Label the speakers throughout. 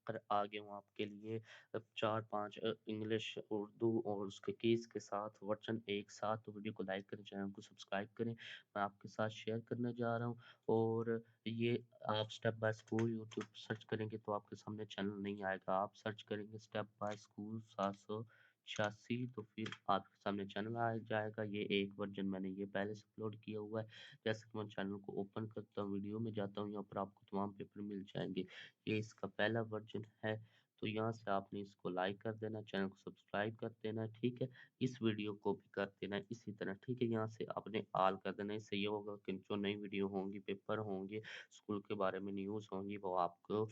Speaker 1: कर आ गया हूँ आपके लिए 4-5 इंग्लिश, उर्दू और उसके कीज के साथ वर्जन एक साथ। तो वीडियो को लाइक करें, चैनल को सब्सक्राइब करें, मैं आपके साथ शेयर करने जा रहा हूँ। और ये आप step by school YouTube search करेंगे तो आपके सामने चैनल नहीं आएगा। आप सर्च करेंगे स्टेप बाय स्कूल 786 तो फिर आपके सामने चैनल आ जाएगा। ये एक वर्जन मैंने ये पहले से अपलोड किया हुआ है। जैसे कि मैं चैनल को ओपन करता हूँ, वीडियो में जाता हूँ, यहाँ पर आपको तमाम पेपर मिल जाएंगे। ये इसका पहला वर्जन है। तो यहाँ से आपने इसको लाइक कर देना, चैनल को सब्सक्राइब कर देना, ठीक है। इस वीडियो को भी कर देना इसी तरह, ठीक है। यहाँ से आपने ऑल कर देना। इससे ये होगा कि जो नई वीडियो होंगी, पेपर होंगे, स्कूल के बारे में न्यूज़ होंगी, वो आपको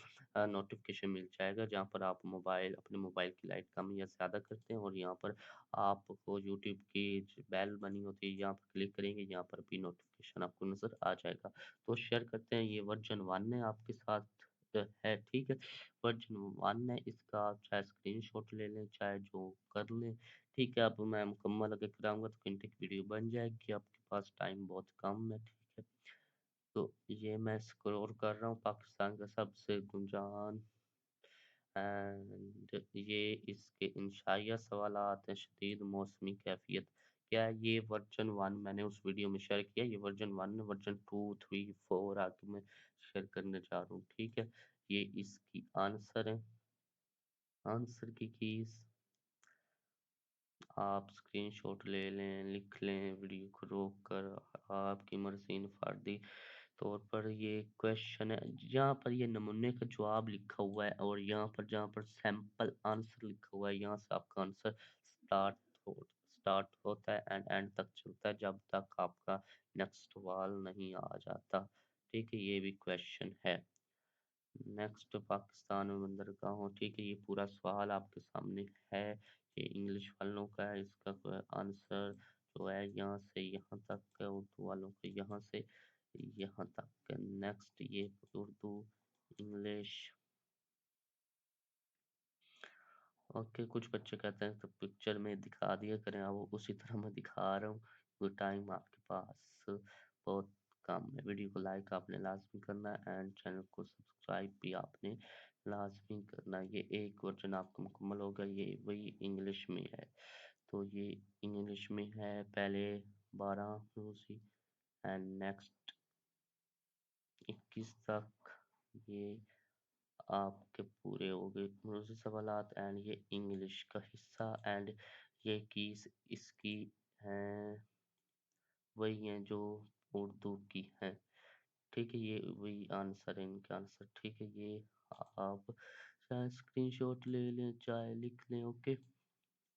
Speaker 1: नोटिफिकेशन मिल जाएगा। जहाँ पर आप अपने मोबाइल की लाइट कम या ज़्यादा करते हैं और यहाँ पर आपको यूट्यूब की बेल बनी होती है, यहाँ पर क्लिक करेंगे, यहाँ पर भी नोटिफिकेशन आपको नज़र आ जाएगा। तो शेयर करते हैं। ये वर्जन 1 है आपके साथ है, ठीक है। वर्जन 1 है इसका, आप चाहे स्क्रीनशॉट ले लें, चाहे जो कर लें, ठीक है। अब मैं मुकम्मल अगर कराऊंगा तो घंटे की वीडियो बन जाएगी। आपके पास टाइम बहुत कम है, ठीक है। तो ये मैं स्क्रॉल कर रहा हूँ, पाकिस्तान का सबसे गुंजान एंड ये इसके इंशाइया सवालात हैं, शदीद मौसमी कैफियत। क्या है ये वर्जन 1 मैंने उस वीडियो में शेयर किया। ये वर्जन 1 है, वर्जन 2, 3, 4 आगे मैं शेयर करने जा रहा हूँ, ठीक है। ये इसकी आंसर है, आंसर की कीज आप स्क्रीनशॉट ले लें, लिख लें, वीडियो को रोक कर आपकी मर्जी इनफार्दी तौर पर। ये क्वेश्चन है, यहाँ पर ये नमूने का जवाब लिखा हुआ है और यहाँ पर जहाँ पर सैंपल आंसर लिखा हुआ है, यहाँ से आपका आंसर स्टार्ट होता है एंड एंड तक चलता है, जब तक आपका नेक्स्ट सवाल नहीं आ जाता, ठीक है। ये भी क्वेश्चन है। नेक्स्ट, पाकिस्तान में बंदरगाहों, ठीक है। ये पूरा सवाल आपके सामने है। ये इंग्लिश वालों का है, इसका आंसर जो है यहाँ से यहाँ तक है, उर्दू वालों का यहाँ से यहाँ तक। नेक्स्ट, ये उर्दू, इंग्लिश, ओके। कुछ बच्चे कहते हैं तो पिक्चर में दिखा दिया करें, अब उसी तरह मैं दिखा रहा हूँ। वो टाइम आपके पास बहुत कम है। वीडियो को लाइक आपने लाजमी करना है एंड चैनल को सब्सक्राइब भी आपने लाजमी करना है। ये एक वर्जन आपका मुकम्मल होगा। ये वही इंग्लिश में है, तो ये इंग्लिश में है। पहले 12 रोजी एंड नेक्स्ट 21 तक ये आपके पूरे हो गए रोज़ी सवालात एंड ये इंग्लिश का हिस्सा एंड ये कीज इसकी हैं, वही हैं जो उर्दू की हैं, ठीक है। ये वही आंसर है, इनके आंसर, ठीक है। ये आप चाहे स्क्रीनशॉट ले लें, चाहे लिख लें, ओके।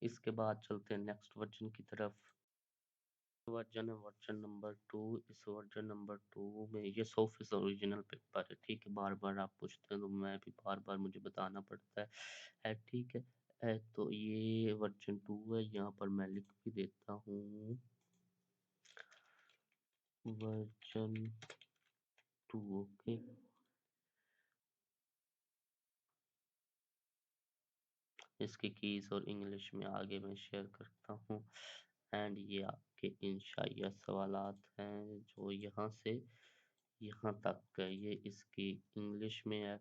Speaker 1: इसके बाद चलते हैं नेक्स्ट वर्जन की तरफ। वर्जन है वर्जन नंबर 2। इस वर्जन नंबर 2 में ये 100% ओरिजिनल पेपर है, ठीक है। बार बार आप पूछते हैं तो मैं भी बार बार मुझे बताना पड़ता है, ठीक है। तो ये वर्जन 2 है, यहाँ पर मैं लिख भी देता हूँ वर्जन 2, ओके। इसकी कीज और इंग्लिश में आगे मैं शेयर करता हूँ एंड ये आपके इंशाइया सवालात हैं जो यहाँ से यहाँ तक है। ये इसकी इंग्लिश में है।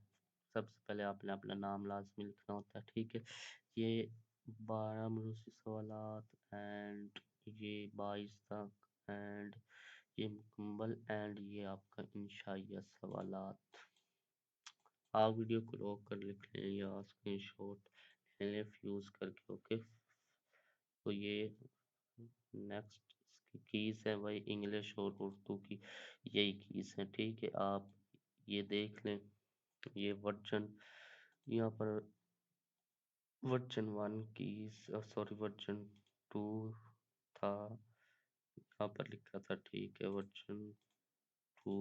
Speaker 1: सबसे पहले आपने अपना नाम लाजमी लिखना होता है, ठीक है। ये 12 मरूसी सवालात एंड ये 22 तक एंड ये मुकम्मल एंड ये आपका इंशाइया सवालात। आप वीडियो को रोक कर लिख लें या स्क्रीनशॉट ले लें फ्यूज करके, ओके। तो ये नेक्स्ट इसकी कीज है वही इंग्लिश और उर्दू की यही कीज है, ठीक है। आप ये देख लें। ये वर्जन यहाँ पर वर्जन 1 की सॉरी वर्जन 2 था, यहाँ पर लिखा था, ठीक है। Version 2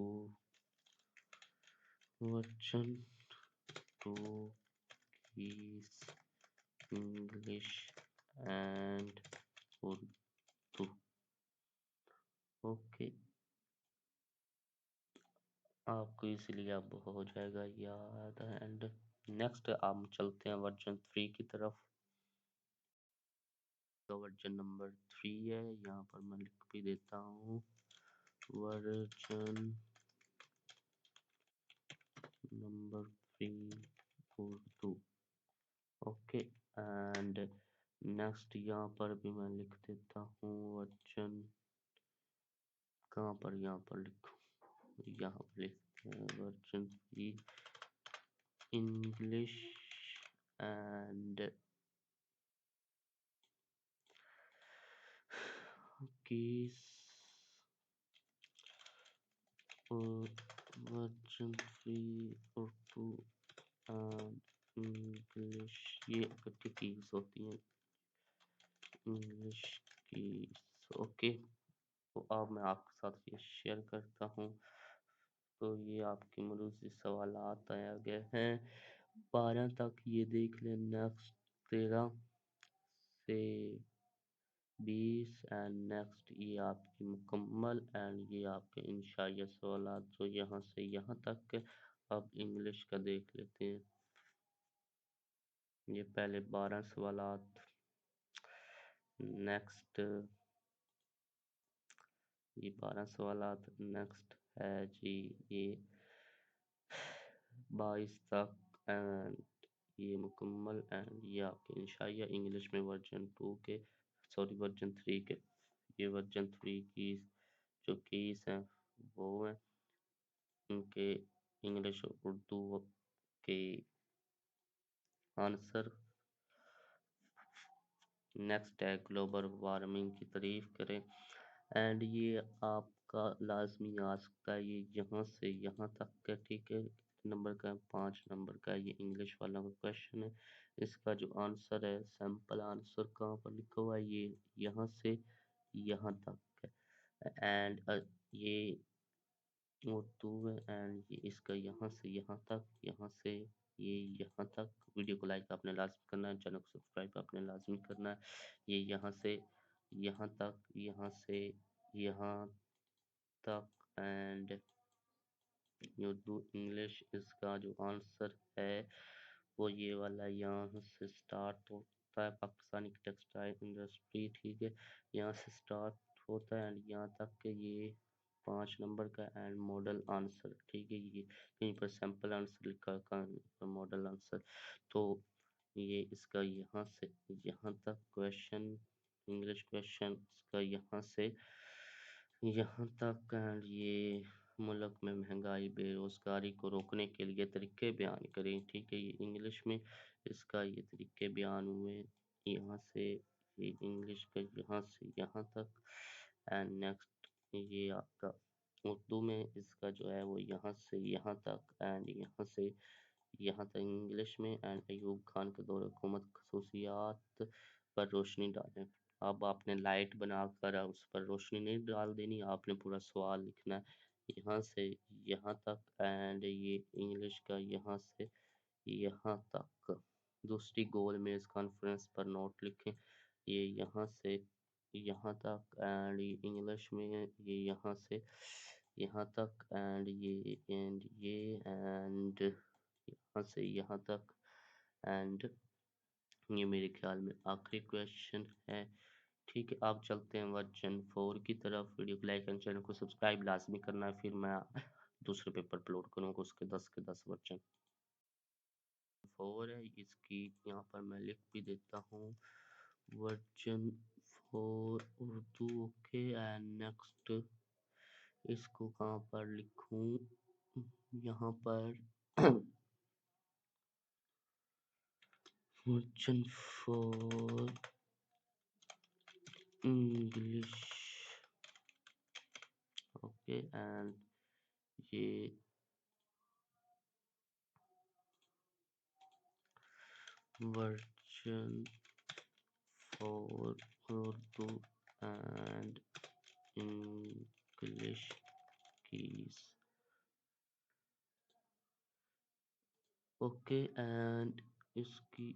Speaker 1: version 2 keys English and Urdu, okay. आपको इसीलिए अब हो जाएगा याद एंड नेक्स्ट हम चलते हैं वर्जन 3 की तरफ। तो वर्जन नंबर 3 है, यहाँ पर मैं लिख भी देता हूँ वर्जन नंबर 3 उर्दू, नेक्स्ट यहाँ पर भी मैं लिख देता हूँ वर्जन, कहाँ पर, यहाँ पर लिखूँ, यहाँ पर लिखते हैं वर्जन 3 इंग्लिश एंड keys और वर्जन 3 उर्दू एंड इंग्लिश, ये इकट्ठी कीज होती हैं, इंग्लिश कीज। ओके, तो अब मैं आपके साथ ये शेयर करता हूँ। तो ये आपके मरूजी सवालात आया गए हैं 12 तक, ये देख लें। नेक्स्ट 13 से 20 एंड नेक्स्ट ये आपकी मुकम्मल एंड ये आपके इंशाइया सवालात जो यहाँ से यहाँ तक के। अब इंग्लिश का देख लेते हैं। ये पहले 12 सवालात, नेक्स्ट ये 12 सवालात, नेक्स्ट है जी ये 22 तक एंड ये मुकम्मल एंड ये आपके इंशाइया इंग्लिश में वर्जन 2 के, सॉरी वर्जन 3 के। ये वर्जन 3 की जो कीज हैं वो हैं उनके इंग्लिश और उर्दू के आंसर। नेक्स्ट है ग्लोबल वार्मिंग की तारीफ करें एंड ये आपका लाजमी आ सकता है, ये यहाँ से यहाँ तक का, ठीक है। नंबर का 5 नंबर का ये इंग्लिश वाला क्वेश्चन है। इसका जो आंसर है, सैंपल आंसर कहाँ पर लिखा हुआ है, ये यहाँ से यहाँ तक है एंड ये उर्दू है एंड ये इसका यहाँ से यहाँ तक, यहाँ से ये यहाँ तक। वीडियो को लाइक आपने लाजमी करना है, चैनल को सब्सक्राइब आपने लाजमी करना है। ये यहाँ से यहाँ तक, यहाँ से यहाँ तक एंड उर्दू इंग्लिश, इसका जो आंसर है वो ये वाला यहाँ से स्टार्ट होता है, पाकिस्तानी टेक्सटाइल इंडस्ट्री, ठीक है। यहाँ से स्टार्ट होता है एंड यहाँ तक के ये 5 नंबर का एंड मॉडल आंसर, ठीक है। ये कहीं पर सैंपल आंसर लिखा है, कहीं पर मॉडल आंसर। तो ये इसका यहाँ से यहाँ तक क्वेश्चन, इंग्लिश क्वेश्चन, इसका यहाँ से यहाँ तक एंड ये मुल्क में महंगाई बेरोजगारी को रोकने के लिए तरीके बयान करें, ठीक है। ये इंग्लिश में इसका ये तरीके बयान हुए, यहाँ से ये इंग्लिश का यहाँ से यहाँ तक एंड नेक्स्ट ये आपका उर्दू में इसका जो है वो यहाँ से यहाँ तक एंड यहाँ से यहाँ तक इंग्लिश में एंड अयूब खान के दौर हुकूमत खसूसियात पर रोशनी डालें। अब आपने लाइट बनाकर उस पर रोशनी नहीं डाल देनी, आपने पूरा सवाल लिखना है यहाँ से यहाँ तक एंड ये इंग्लिश का यहाँ से यहाँ तक। दूसरी गोल मेज कॉन्फ्रेंस पर नोट लिखें, ये यहाँ से यहाँ तक एंड ये इंग्लिश में ये यहाँ से यहाँ तक एंड ये एंड यहाँ से यहाँ तक एंड ये मेरे ख्याल में आखिरी क्वेश्चन है, ठीक है। आप चलते हैं वर्जन 4 की तरफ। वीडियो को लाइक एंड चैनल को सब्सक्राइब लाजमी करना है, फिर मैं दूसरे पेपर अपलोड करूँगा उसके 10 के 10 वर्जन 4 है। इसकी यहाँ पर मैं लिख भी देता हूँ version 4 Urdu, okay and next इसको कहाँ पर लिखूँ, यहाँ पर वर्जन 4 इंग्लिश, ओके एंड ये version 4 Urdu and English keys, okay and इसकी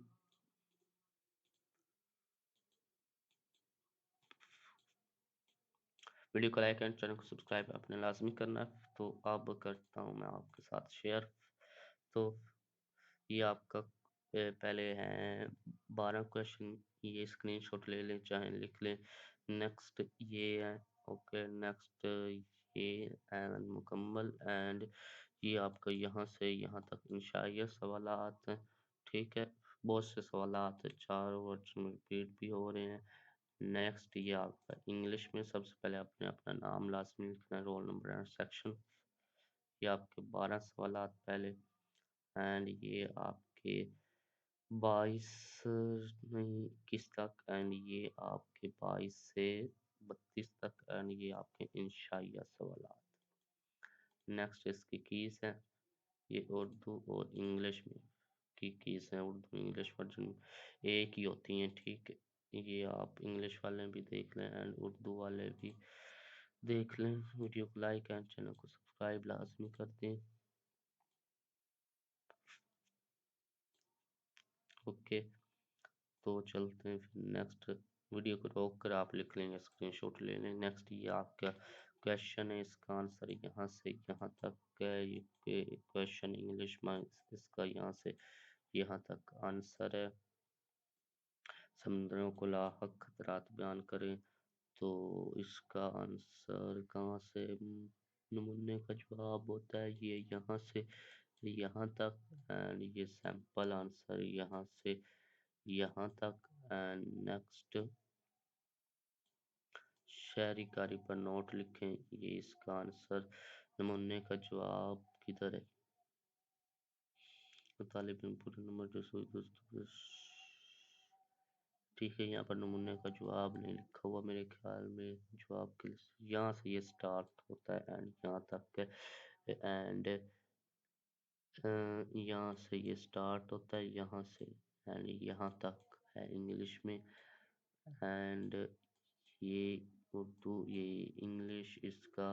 Speaker 1: वीडियो को लाइक एंड चैनल को सब्सक्राइब आपने लाजमी करना है। तो अब करता हूँ मैं आपके साथ शेयर। तो ये आपका पहले हैं 12 क्वेश्चन, ये स्क्रीनशॉट ले लें चाहे लिख लें। नेक्स्ट ये है, ओके नेक्स्ट ये एंड मुकम्मल एंड ये आपका यहाँ से यहाँ तक इंशाइया सवालात हैं, ठीक है। बहुत से सवालात चारों वर्ड्स में रिपीट भी हो रहे हैं। नेक्स्ट ये आपका इंग्लिश में सबसे पहले आपने अपना नाम लाजमी लिखना है, रोल नंबर एंड सेक्शन। ये आपके 12 सवालात पहले, एंड ये आपके 22 नहीं 21 तक, एंड ये आपके 22 से 32 तक, एंड ये आपके इंशाइया सवालात। नेक्स्ट इसकी कीज है, ये उर्दू और इंग्लिश में की कीज हैं। उर्दू इंग्लिश वर्जन एक ही होती हैं, ठीक है। ये आप इंग्लिश वाले भी देख लें एंड उर्दू वाले भी देख लें। वीडियो को लाइक एंड चैनल को सब्सक्राइब लाजमी कर दें। ओके, तो चलते हैं फिर नेक्स्ट। वीडियो को रोक कर आप लिख लेंगे, स्क्रीनशॉट ले लें। नेक्स्ट ये आपका क्वेश्चन है, इसका आंसर यहाँ से यहाँ तक है। ये क्वेश्चन इंग्लिश में इसका यहाँ से यहाँ तक आंसर है। समुद्रों को लाहक खतरात बयान करें, तो इसका आंसर कहाँ से नमूने का जवाब होता है, ये यहाँ से यहाँ तक, एंड ये सैंपल आंसर यहाँ से यहाँ तक। एंड नेक्स्ट शहरी कारी पर नोट लिखें, ये इसका आंसर नमूने का जवाब किधर है। तालिब इल्म पूरे नंबर जो सही दोस्तों, ठीक है। यहाँ पर नमूने का जवाब नहीं लिखा हुआ मेरे ख्याल में। जवाब के यहाँ से ये स्टार्ट होता है एंड यहाँ तक है, एंड यहाँ से ये स्टार्ट होता है यहाँ से एंड यहाँ तक है इंग्लिश में। एंड ये उर्दू, ये इंग्लिश, इसका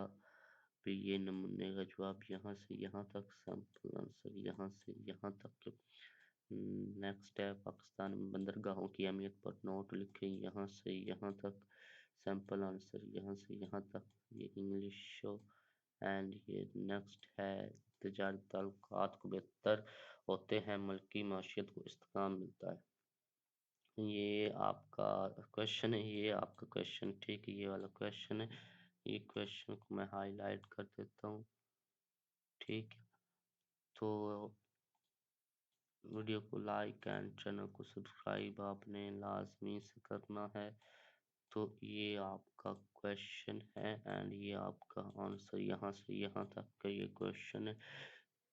Speaker 1: भी ये नमूने का जवाब यहाँ से यहाँ तक, सैंपल आंसर यहाँ से यहाँ तक। नेक्स्ट है पाकिस्तान में बंदरगाहों की अहमियत पर नोट लिखें, यहाँ से यहाँ तक, सैंपल आंसर यहाँ से यहाँ तक, ये इंग्लिश शो। एंड ये नेक्स्ट है तजारती ताल्लुकात को बेहतर होते हैं, मुल्की माशियत को इस्तेकाम मिलता है। ये आपका क्वेश्चन है, ये आपका क्वेश्चन, ठीक है। ये वाला क्वेश्चन है, ये क्वेश्चन को मैं हाईलाइट कर देता हूँ, ठीक है। तो वीडियो को लाइक एंड चैनल को सब्सक्राइब आपने लाजमी से करना है। तो ये आपका क्वेश्चन है एंड ये आपका आंसर यहाँ से यहाँ तक का ये क्वेश्चन है।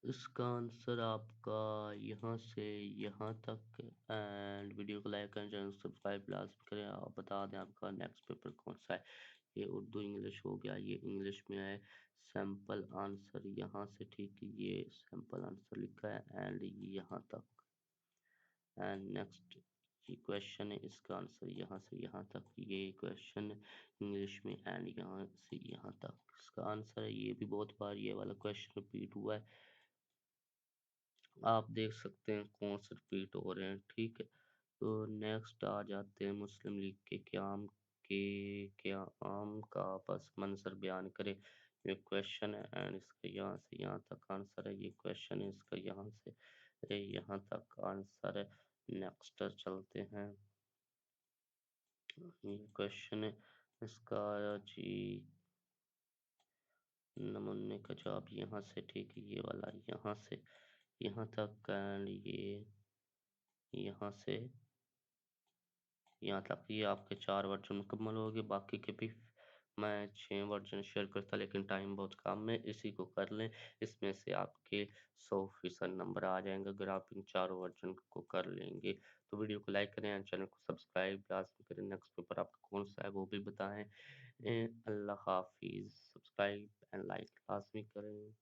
Speaker 1: इसका आंसर आपका यहाँ से यहाँ तक। एंड वीडियो को लाइक एंड चैनल सब्सक्राइब लाजमी करें। आप बता दें आपका नेक्स्ट पेपर कौन सा है। ये उर्दू इंग्लिश हो गया, ये इंग्लिश में है। सैंपल आंसर यहाँ से, ठीक है, ये सैंपल आंसर लिखा है एंड यहाँ तक। एंड नेक्स्ट ये क्वेश्चन है, इसका आंसर यहाँ से यहाँ तक, ये क्वेश्चन इंग्लिश में एंड यहाँ से यहाँ तक इसका आंसर है। ये भी बहुत बार ये वाला क्वेश्चन रिपीट हुआ है, आप देख सकते हैं कौन से रिपीट हो रहे हैं, ठीक है। तो नेक्स्ट आ जाते हैं मुस्लिम लीग के क़याम का पस मंजर बयान करें। ये क्वेश्चन है एंड इसका यहाँ से यहाँ तक आंसर है। ये क्वेश्चन है, इसका यहाँ से यहाँ तक आंसर है। नेक्स्ट चलते हैं, ये क्वेश्चन है, इसका जी नमूने का जवाब यहाँ से, ठीक है, ये वाला यहाँ से यहाँ तक, एंड ये यहाँ से यहाँ तक। ये आपके 4 वर्जन मुकम्मल हो गए। बाकी के भी मैं 6 वर्जन शेयर करता, लेकिन टाइम बहुत कम है, इसी को कर लें। इसमें से आपके 100% नंबर आ जाएंगे अगर आप इन 4 वर्जन को कर लेंगे। तो वीडियो को लाइक करें एंड चैनल को सब्सक्राइब लाजमी करें। नेक्स्ट पेपर आपका कौन सा है वो भी बताएं। अल्लाह हाफिज़। सब्सक्राइब एंड लाइक लाजमी करें।